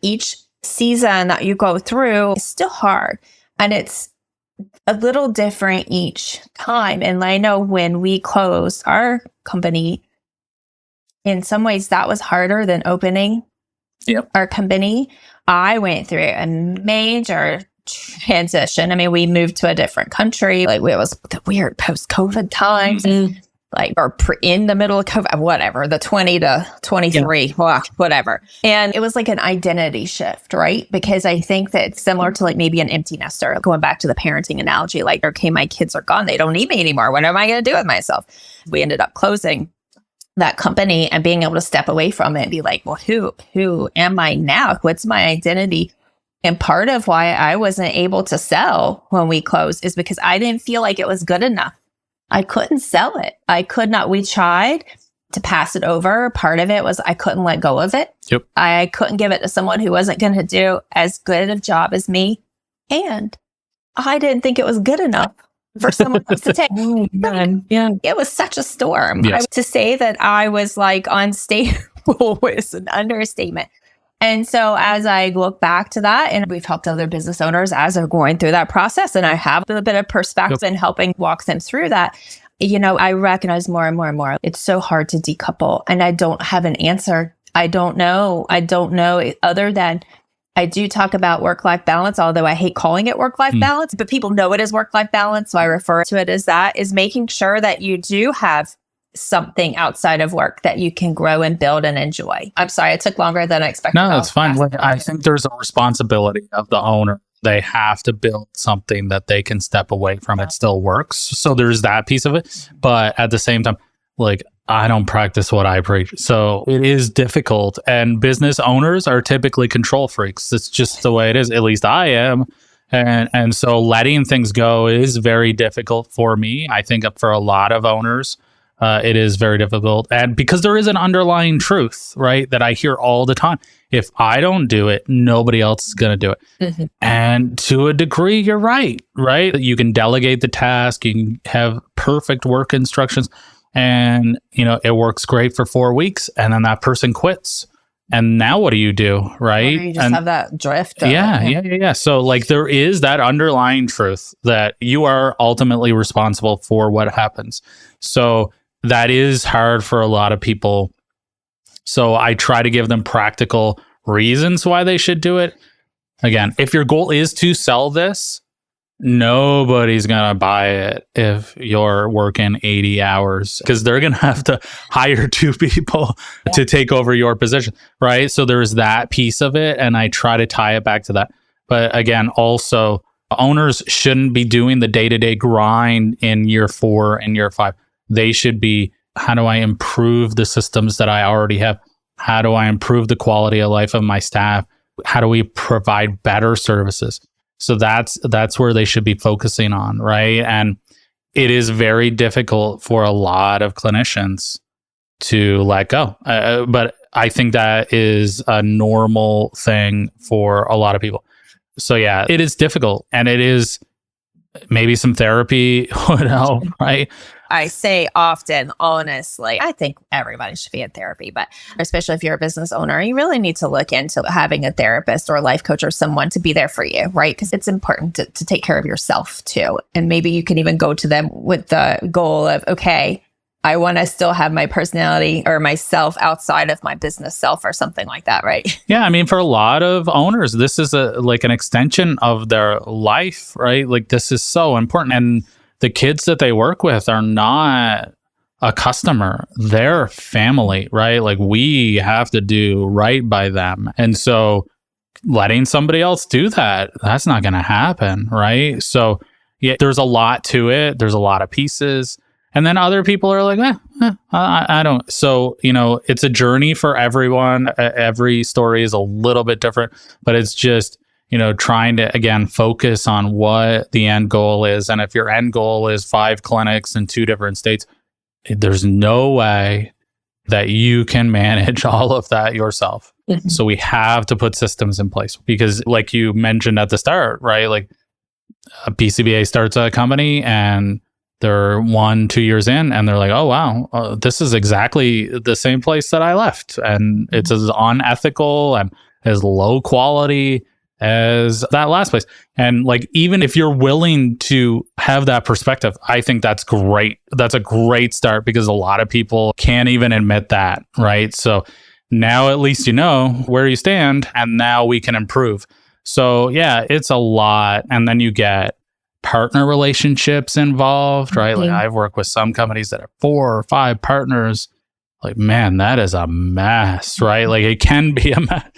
Each season that you go through is still hard, and it's a little different each time. And I know when we closed our company, in some ways that was harder than opening our company. I went through a major transition. I mean, we moved to a different country. Like, it was the weird post-COVID times. Like, or in the middle of COVID, whatever, the 20 to 23, whatever. And it was like an identity shift, right? Because I think that it's similar to like maybe an empty nester, going back to the parenting analogy, like, okay, my kids are gone. They don't need me anymore. What am I going to do with myself? We ended up closing that company and being able to step away from it and be like, well, who am I now? What's my identity? And part of why I wasn't able to sell when we closed is because I didn't feel like it was good enough. I couldn't sell it. I could not. We tried to pass it over. Part of it was I couldn't let go of it. I couldn't give it to someone who wasn't going to do as good a job as me. And I didn't think it was good enough for someone else to take. It was such a storm. To say that I was like unstable was an understatement. And so as I look back to that, and we've helped other business owners as they're going through that process, and I have a bit of perspective in helping walk them through that, I recognize more and more and more, it's so hard to decouple. And I don't have an answer. I don't know other than I do talk about work-life balance, although I hate calling it work-life balance, but people know it as work-life balance. So I refer to it as that, is making sure that you do have something outside of work that you can grow and build and enjoy. I'm sorry, it took longer than I expected. No, that's fine. I think there's a responsibility of the owner. They have to build something that they can step away from. It still works. So there's that piece of it. But at the same time, like, I don't practice what I preach. So it is difficult. And business owners are typically control freaks. It's just the way it is. At least I am. And so letting things go is very difficult for me. I think for a lot of owners, it is very difficult. And because there is an underlying truth, right, that I hear all the time. If I don't do it, nobody else is going to do it. And to a degree, you're right? You can delegate the task. You can have perfect work instructions. And, it works great for 4 weeks. And then that person quits. And now what do you do, right? Or you just have that drift. Yeah. So like, there is that underlying truth that you are ultimately responsible for what happens. So that is hard for a lot of people. So I try to give them practical reasons why they should do it. Again, if your goal is to sell this, nobody's going to buy it if you're working 80 hours, because they're going to have to hire 2 people to take over your position, right? So there's that piece of it, and I try to tie it back to that. But again, also, owners shouldn't be doing the day-to-day grind in year 4 and year 5. They should be, how do I improve the systems that I already have? How do I improve the quality of life of my staff? How do we provide better services? So that's where they should be focusing on, right? And it is very difficult for a lot of clinicians to let go. But I think that is a normal thing for a lot of people. So yeah, it is difficult, and it is maybe some therapy would help, right? I say often, honestly, I think everybody should be in therapy, but especially if you're a business owner, you really need to look into having a therapist or a life coach or someone to be there for you, right? Because it's important to take care of yourself too. And maybe you can even go to them with the goal of, okay, I want to still have my personality or myself outside of my business self or something like that, right? Yeah, I mean, for a lot of owners, this is like an extension of their life, right? Like, this is so important. And the kids that they work with are not a customer, they're family, right? Like, we have to do right by them. And so letting somebody else do that, that's not going to happen, right? So yeah, there's a lot to it. There's a lot of pieces. And then other people are like, I don't. So, it's a journey for everyone. Every story is a little bit different, but it's just, trying to, again, focus on what the end goal is. And if your end goal is 5 clinics in 2 different states, there's no way that you can manage all of that yourself. Mm-hmm. So we have to put systems in place, because like you mentioned at the start, right? Like, a BCBA starts a company and they're 1-2 years in and they're like, oh, wow, this is exactly the same place that I left. And it's as unethical and as low quality as that last place. And like, even if you're willing to have that perspective, I think that's great. That's a great start, because a lot of people can't even admit that, right? So now at least you know where you stand, and now we can improve. So yeah, it's a lot. And then you get partner relationships involved, right? Like, I've worked with some companies that have 4 or 5 partners. Like, man, that is a mess, right? Like, it can be a mess.